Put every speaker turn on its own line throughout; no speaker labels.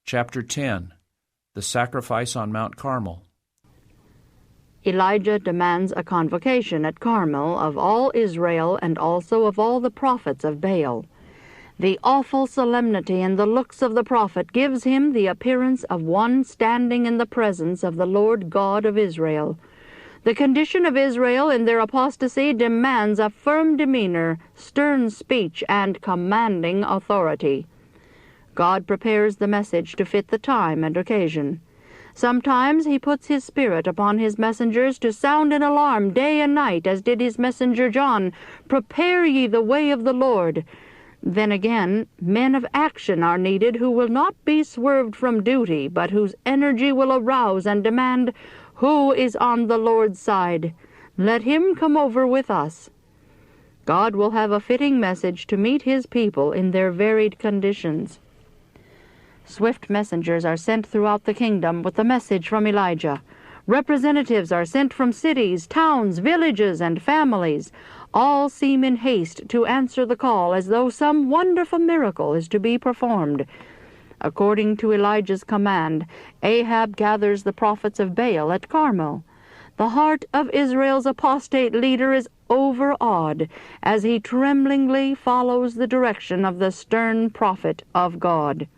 Chapter 10. The Sacrifice on Mount Carmel.
Elijah demands a convocation at Carmel of all Israel and also of all the prophets of Baal. The awful solemnity in the looks of the prophet gives him the appearance of one standing in the presence of the Lord God of Israel. The condition of Israel in their apostasy demands a firm demeanor, stern speech, and commanding authority. God prepares the message to fit the time and occasion. Sometimes he puts his Spirit upon his messengers to sound an alarm day and night, as did his messenger John, "Prepare ye the way of the Lord." Then again, men of action are needed who will not be swerved from duty, but whose energy will arouse and demand, "Who is on the Lord's side? Let him come over with us." God will have a fitting message to meet his people in their varied conditions. Swift messengers are sent throughout the kingdom with the message from Elijah. Representatives are sent from cities, towns, villages, and families. All seem in haste to answer the call as though some wonderful miracle is to be performed. According to Elijah's command, Ahab gathers the prophets of Baal at Carmel. The heart of Israel's apostate leader is overawed as he tremblingly follows the direction of the stern prophet of God.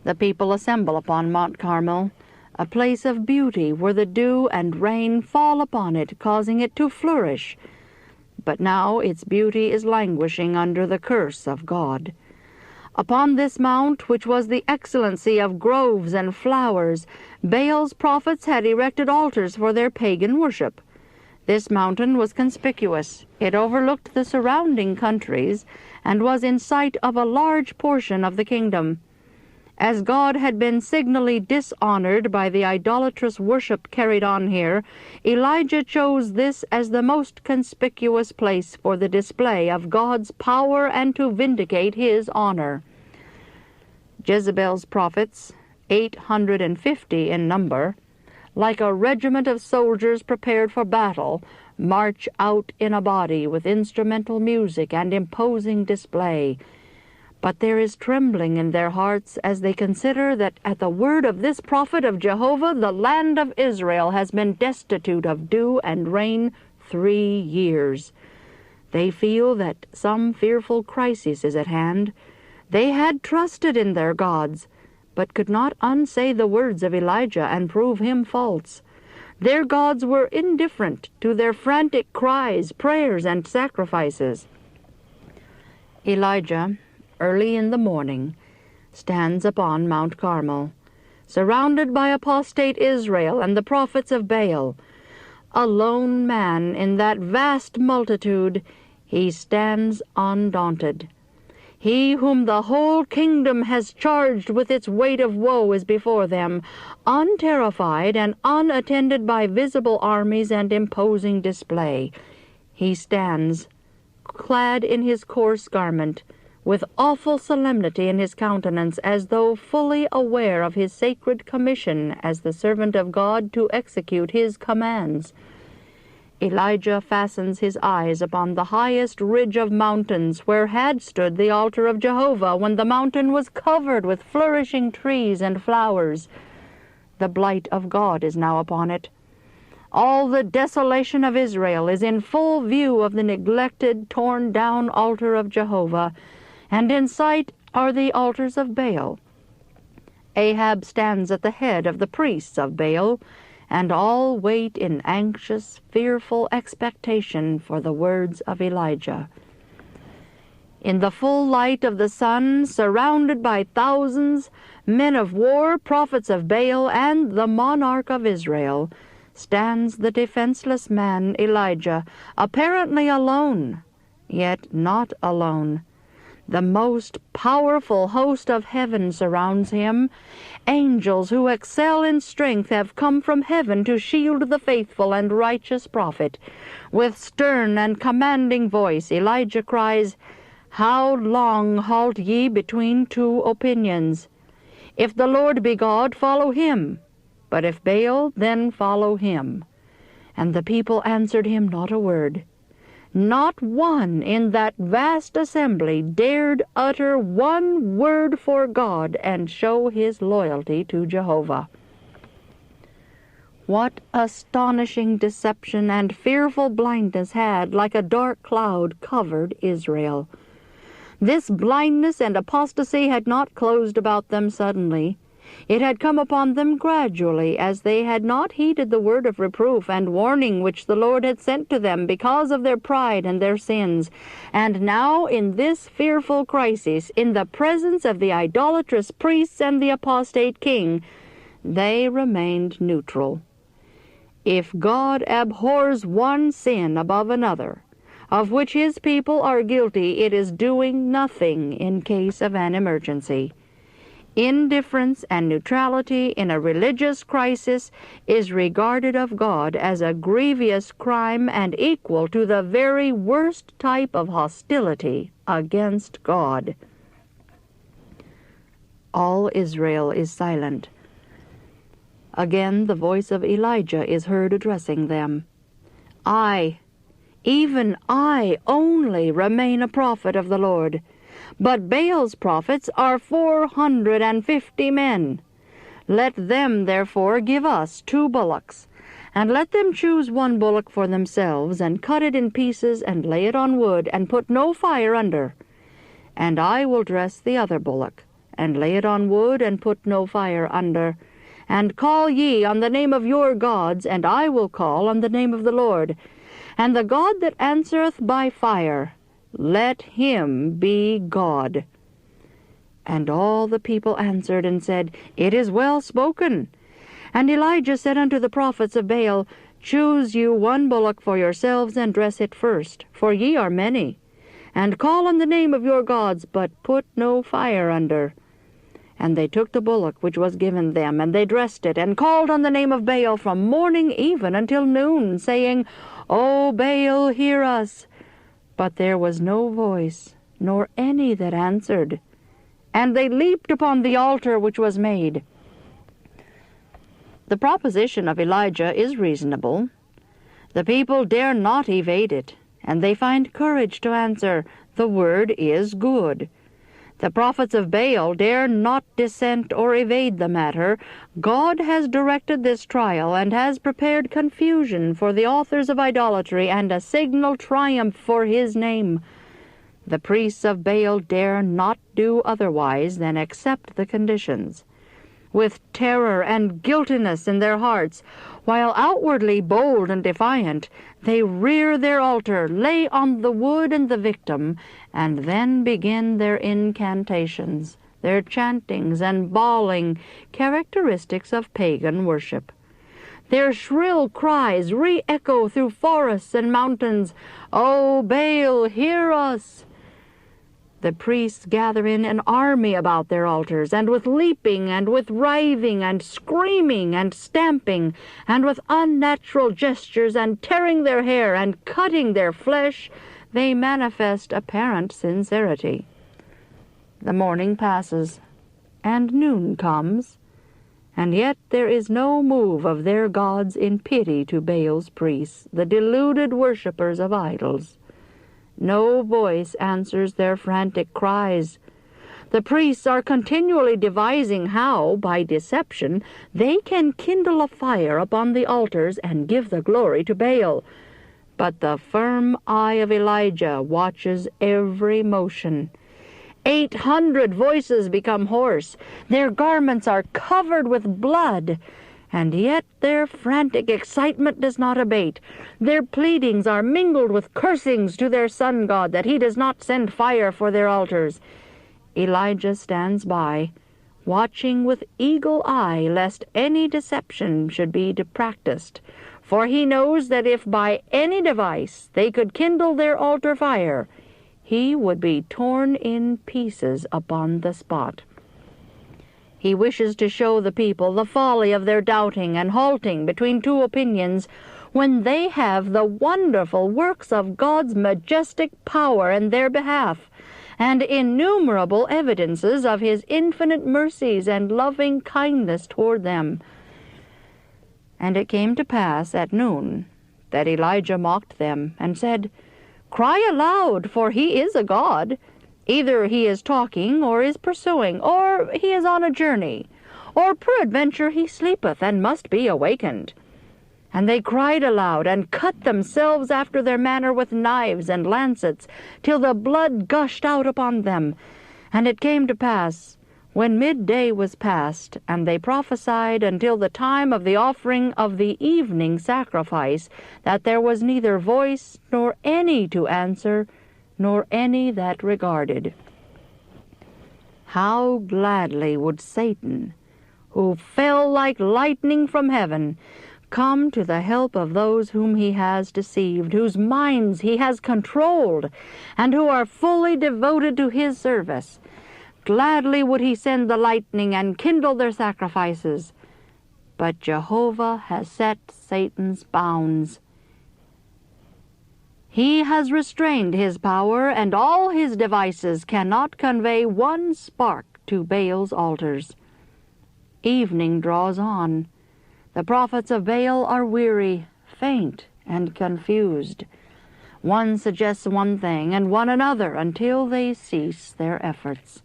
The people assemble upon Mount Carmel, a place of beauty where the dew and rain fall upon it, causing it to flourish. But now its beauty is languishing under the curse of God. Upon this mount, which was the excellency of groves and flowers, Baal's prophets had erected altars for their pagan worship. This mountain was conspicuous. It overlooked the surrounding countries and was in sight of a large portion of the kingdom. As God had been signally dishonored by the idolatrous worship carried on here, Elijah chose this as the most conspicuous place for the display of God's power and to vindicate his honor. Jezebel's prophets, 850 in number, like a regiment of soldiers prepared for battle, march out in a body with instrumental music and imposing display. But there is trembling in their hearts as they consider that at the word of this prophet of Jehovah the land of Israel has been destitute of dew and rain 3 years. They feel that some fearful crisis is at hand. They had trusted in their gods, but could not unsay the words of Elijah and prove him false. Their gods were indifferent to their frantic cries, prayers, and sacrifices. Elijah, early in the morning, stands upon Mount Carmel, surrounded by apostate Israel and the prophets of Baal. A lone man in that vast multitude, he stands undaunted. He whom the whole kingdom has charged with its weight of woe is before them, unterrified and unattended by visible armies and imposing display. He stands, clad in his coarse garment, with awful solemnity in his countenance, as though fully aware of his sacred commission as the servant of God to execute his commands. Elijah fastens his eyes upon the highest ridge of mountains where had stood the altar of Jehovah when the mountain was covered with flourishing trees and flowers. The blight of God is now upon it. All the desolation of Israel is in full view of the neglected, torn-down altar of Jehovah, and in sight are the altars of Baal. Ahab stands at the head of the priests of Baal, and all wait in anxious, fearful expectation for the words of Elijah. In the full light of the sun, surrounded by thousands, men of war, prophets of Baal, and the monarch of Israel, stands the defenseless man Elijah, apparently alone, yet not alone. The most powerful host of heaven surrounds him. Angels who excel in strength have come from heaven to shield the faithful and righteous prophet. With stern and commanding voice, Elijah cries, "How long halt ye between two opinions? If the Lord be God, follow him. But if Baal, then follow him." And the people answered him not a word. Not one in that vast assembly dared utter one word for God and show his loyalty to Jehovah. What astonishing deception and fearful blindness had, like a dark cloud, covered Israel. This blindness and apostasy had not closed about them suddenly. It had come upon them gradually, as they had not heeded the word of reproof and warning which the Lord had sent to them because of their pride and their sins. And now, in this fearful crisis, in the presence of the idolatrous priests and the apostate king, they remained neutral. If God abhors one sin above another, of which his people are guilty, it is doing nothing in case of an emergency. Indifference and neutrality in a religious crisis is regarded of God as a grievous crime and equal to the very worst type of hostility against God. All Israel is silent. Again the voice of Elijah is heard addressing them. I, even I only, remain a prophet of the Lord, but Baal's prophets are 450 men. Let them therefore give us 2 bullocks, and let them choose 1 bullock for themselves, and cut it in pieces, and lay it on wood, and put no fire under. And I will dress the other bullock, and lay it on wood, and put no fire under. And call ye on the name of your gods, and I will call on the name of the Lord. And the God that answereth by fire, let him be God. And all the people answered and said, It is well spoken. And Elijah said unto the prophets of Baal, Choose you 1 bullock for yourselves, and dress it first, for ye are many. And call on the name of your gods, but put no fire under. And they took the bullock which was given them, and they dressed it, and called on the name of Baal from morning even until noon, saying, O Baal, hear us. But there was no voice, nor any that answered. And they leaped upon the altar which was made. The proposition of Elijah is reasonable. The people dare not evade it, and they find courage to answer, The word is good. The prophets of Baal dare not dissent or evade the matter. God has directed this trial, and has prepared confusion for the authors of idolatry, and a signal triumph for his name. The priests of Baal dare not do otherwise than accept the conditions. With terror and guiltiness in their hearts, while outwardly bold and defiant, they rear their altar, lay on the wood and the victim, and then begin their incantations, their chantings and bawling, characteristics of pagan worship. Their shrill cries re-echo through forests and mountains, O Baal, hear us! The priests gather in an army about their altars, and with leaping and with writhing and screaming and stamping, and with unnatural gestures and tearing their hair and cutting their flesh, they manifest apparent sincerity. The morning passes, and noon comes, and yet there is no move of their gods in pity to Baal's priests, the deluded worshippers of idols. No voice answers their frantic cries. The priests are continually devising how, by deception, they can kindle a fire upon the altars and give the glory to Baal. But the firm eye of Elijah watches every motion. 800 voices become hoarse. Their garments are covered with blood. And yet their frantic excitement does not abate. Their pleadings are mingled with cursings to their sun god that he does not send fire for their altars. Elijah stands by, watching with eagle eye lest any deception should be practiced, for he knows that if by any device they could kindle their altar fire, he would be torn in pieces upon the spot. He wishes to show the people the folly of their doubting and halting between 2 opinions, when they have the wonderful works of God's majestic power in their behalf, and innumerable evidences of his infinite mercies and loving kindness toward them. And it came to pass at noon that Elijah mocked them, and said, Cry aloud, for he is a god. Either he is talking, or is pursuing, or he is on a journey, or peradventure he sleepeth, and must be awakened. And they cried aloud, and cut themselves after their manner with knives and lancets, till the blood gushed out upon them. And it came to pass, when midday was past, and they prophesied until the time of the offering of the evening sacrifice, that there was neither voice, nor any to answer, nor any that regarded. How gladly would Satan, who fell like lightning from heaven, come to the help of those whom he has deceived, whose minds he has controlled, and who are fully devoted to his service. Gladly would he send the lightning and kindle their sacrifices. But Jehovah has set Satan's bounds. He has restrained his power, and all his devices cannot convey one spark to Baal's altars. Evening draws on. The prophets of Baal are weary, faint, and confused. One suggests one thing, and one another, until they cease their efforts.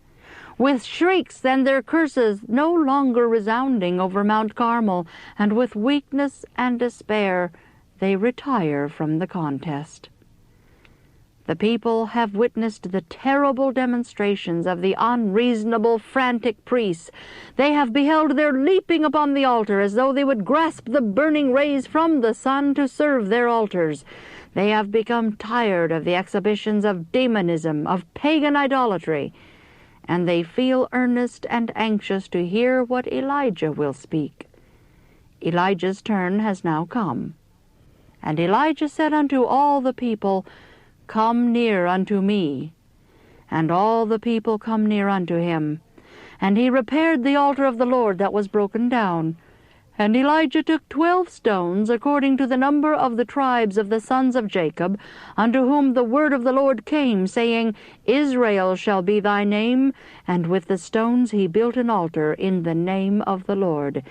With shrieks and their curses no longer resounding over Mount Carmel, and with weakness and despair, they retire from the contest. The people have witnessed the terrible demonstrations of the unreasonable, frantic priests. They have beheld their leaping upon the altar as though they would grasp the burning rays from the sun to serve their altars. They have become tired of the exhibitions of demonism, of pagan idolatry, and they feel earnest and anxious to hear what Elijah will speak. Elijah's turn has now come. And Elijah said unto all the people, Come near unto me. And all the people come near unto him. And he repaired the altar of the Lord that was broken down. And Elijah took 12 stones, according to the number of the tribes of the sons of Jacob, unto whom the word of the Lord came, saying, Israel shall be thy name. And with the stones he built an altar in the name of the Lord.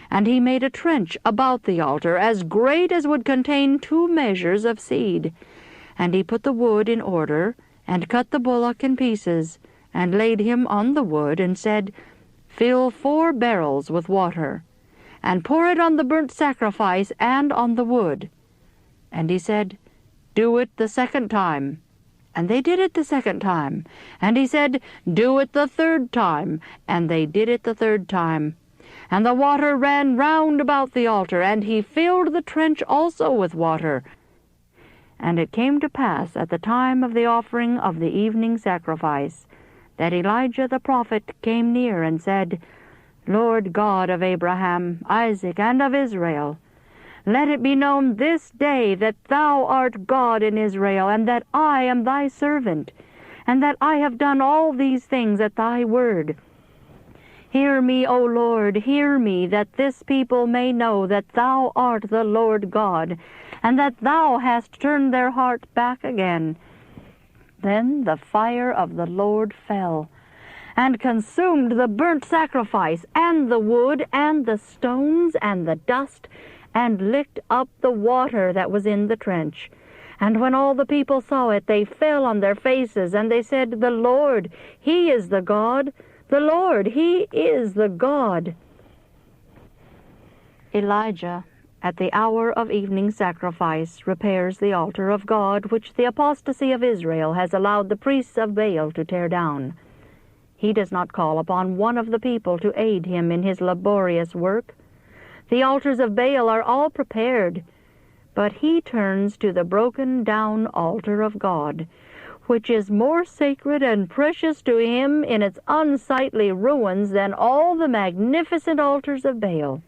And he made a trench about the altar, as great as would contain 2 measures of seed. And he put the wood in order, and cut the bullock in pieces, and laid him on the wood, and said, Fill 4 barrels with water, and pour it on the burnt sacrifice and on the wood. And he said, Do it the 2nd time. And they did it the 2nd time. And he said, Do it the 3rd time. And they did it the 3rd time. And the water ran round about the altar, and he filled the trench also with water. And it came to pass at the time of the offering of the evening sacrifice, that Elijah the prophet came near and said, Lord God of Abraham, Isaac, and of Israel, let it be known this day that thou art God in Israel, and that I am thy servant, and that I have done all these things at thy word. Hear me, O Lord, hear me, that this people may know that thou art the Lord God, and that thou hast turned their heart back again. Then the fire of the Lord fell, and consumed the burnt sacrifice, and the wood, and the stones, and the dust, and licked up the water that was in the trench. And when all the people saw it, they fell on their faces, and they said, The Lord, he is the God. The Lord, he is the God. Elijah, at the hour of evening sacrifice, repairs the altar of God, which the apostasy of Israel has allowed the priests of Baal to tear down. He does not call upon one of the people to aid him in his laborious work. The altars of Baal are all prepared, but he turns to the broken-down altar of God, which is more sacred and precious to him in its unsightly ruins than all the magnificent altars of Baal.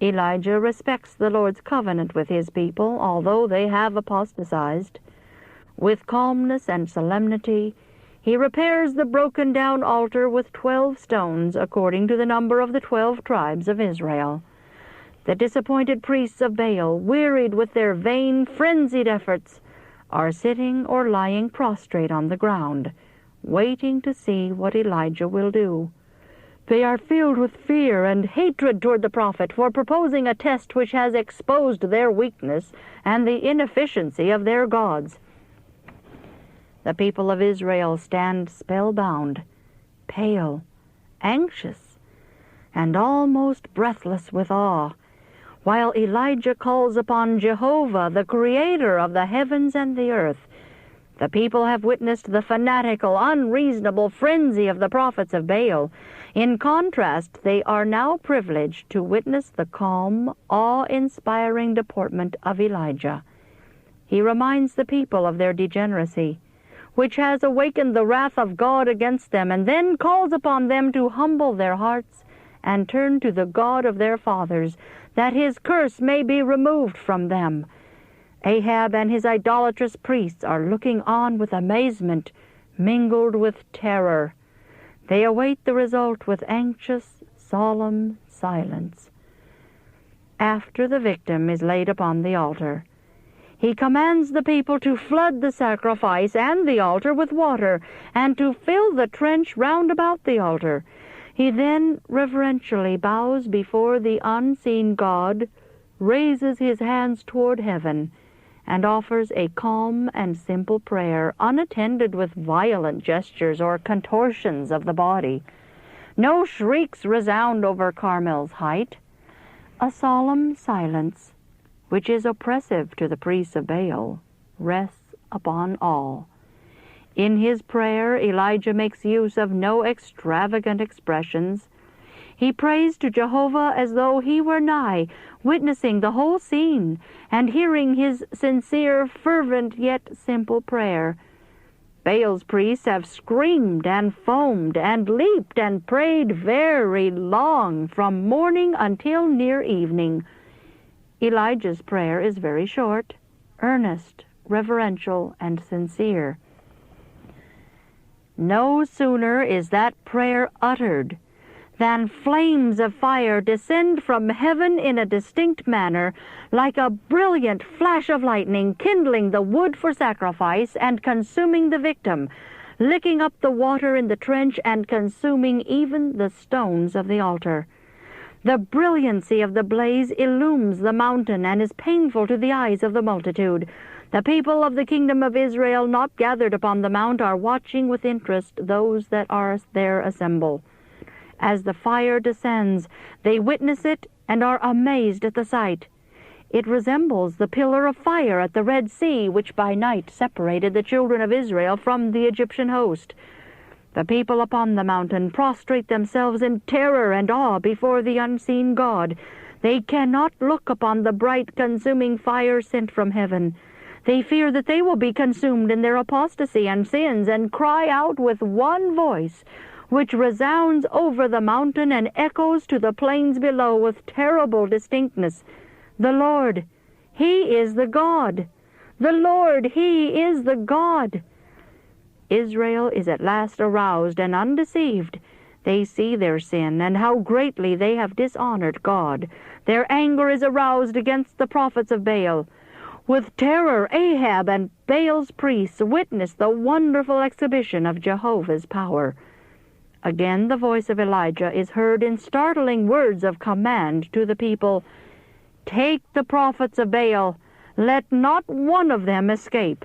Elijah respects the Lord's covenant with his people, although they have apostatized. With calmness and solemnity, he repairs the broken-down altar with 12 stones, according to the number of the 12 tribes of Israel. The disappointed priests of Baal, wearied with their vain, frenzied efforts, are sitting or lying prostrate on the ground, waiting to see what Elijah will do. They are filled with fear and hatred toward the prophet for proposing a test which has exposed their weakness and the inefficiency of their gods. The people of Israel stand spellbound, pale, anxious, and almost breathless with awe, while Elijah calls upon Jehovah, the Creator of the heavens and the earth. The people have witnessed the fanatical, unreasonable frenzy of the prophets of Baal. In contrast, they are now privileged to witness the calm, awe-inspiring deportment of Elijah. He reminds the people of their degeneracy, which has awakened the wrath of God against them, and then calls upon them to humble their hearts and turn to the God of their fathers, that his curse may be removed from them. Ahab and his idolatrous priests are looking on with amazement mingled with terror. They await the result with anxious, solemn silence. After the victim is laid upon the altar, he commands the people to flood the sacrifice and the altar with water, and to fill the trench round about the altar. He then reverentially bows before the unseen God, raises his hands toward heaven, and offers a calm and simple prayer, unattended with violent gestures or contortions of the body. No shrieks resound over Carmel's height. A solemn silence, which is oppressive to the priests of Baal, rests upon all. In his prayer, Elijah makes use of no extravagant expressions. He prays to Jehovah as though he were nigh, witnessing the whole scene, and hearing his sincere, fervent, yet simple prayer. Baal's priests have screamed and foamed and leaped and prayed very long, from morning until near evening. Elijah's prayer is very short, earnest, reverential, and sincere. No sooner is that prayer uttered than flames of fire descend from heaven in a distinct manner, like a brilliant flash of lightning, kindling the wood for sacrifice and consuming the victim, licking up the water in the trench and consuming even the stones of the altar. The brilliancy of the blaze illumes the mountain and is painful to the eyes of the multitude. The people of the kingdom of Israel not gathered upon the mount are watching with interest those that are there assembled. As the fire descends, they witness it and are amazed at the sight. It resembles the pillar of fire at the Red Sea, which by night separated the children of Israel from the Egyptian host. The people upon the mountain prostrate themselves in terror and awe before the unseen God. They cannot look upon the bright, consuming fire sent from heaven. They fear that they will be consumed in their apostasy and sins, and cry out with one voice, which resounds over the mountain and echoes to the plains below with terrible distinctness. The Lord, He is the God. The Lord, He is the God. Israel is at last aroused and undeceived. They see their sin and how greatly they have dishonored God. Their anger is aroused against the prophets of Baal. With terror, Ahab and Baal's priests witness the wonderful exhibition of Jehovah's power. Again the voice of Elijah is heard in startling words of command to the people. Take the prophets of Baal, let not one of them escape.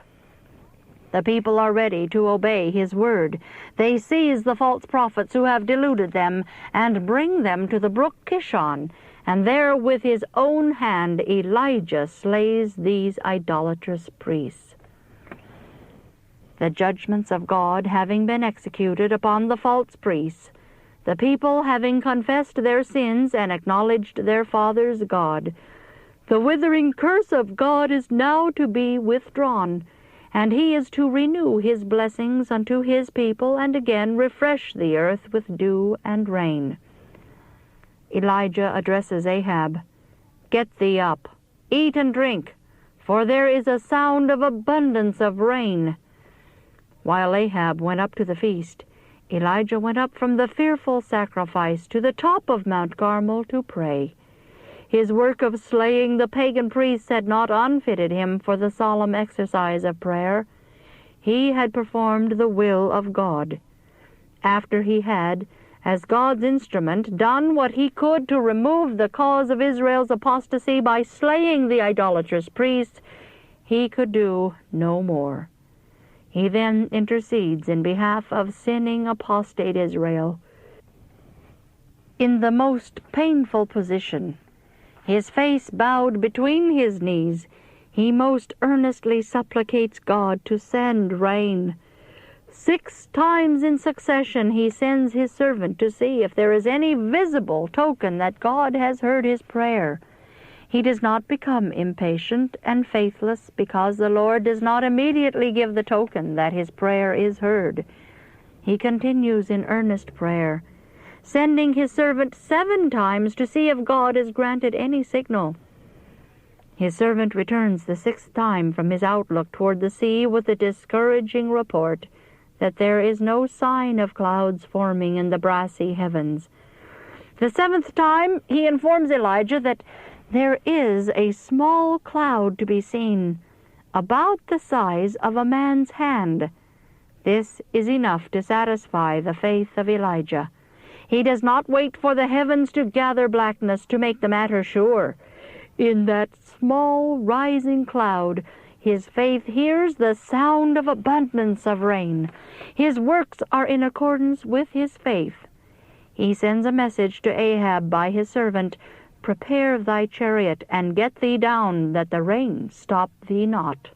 The people are ready to obey his word. They seize the false prophets who have deluded them and bring them to the brook Kishon, and there with his own hand Elijah slays these idolatrous priests. The judgments of God having been executed upon the false priests, the people having confessed their sins and acknowledged their fathers' God, the withering curse of God is now to be withdrawn, and he is to renew his blessings unto his people and again refresh the earth with dew and rain. Elijah addresses Ahab, Get thee up, eat and drink, for there is a sound of abundance of rain. While Ahab went up to the feast, Elijah went up from the fearful sacrifice to the top of Mount Carmel to pray. His work of slaying the pagan priests had not unfitted him for the solemn exercise of prayer. He had performed the will of God. After he had, as God's instrument, done what he could to remove the cause of Israel's apostasy by slaying the idolatrous priests, he could do no more. He then intercedes in behalf of sinning apostate Israel. In the most painful position, his face bowed between his knees, he most earnestly supplicates God to send rain. 6 times in succession he sends his servant to see if there is any visible token that God has heard his prayer. He does not become impatient and faithless because the Lord does not immediately give the token that his prayer is heard. He continues in earnest prayer, sending his servant 7 times to see if God has granted any signal. His servant returns the 6th time from his outlook toward the sea with the discouraging report that there is no sign of clouds forming in the brassy heavens. The 7th time he informs Elijah that there is a small cloud to be seen, about the size of a man's hand. This is enough to satisfy the faith of Elijah. He does not wait for the heavens to gather blackness to make the matter sure. In that small rising cloud, his faith hears the sound of abundance of rain. His works are in accordance with his faith. He sends a message to Ahab by his servant, "Prepare thy chariot, and get thee down, that the rain stop thee not."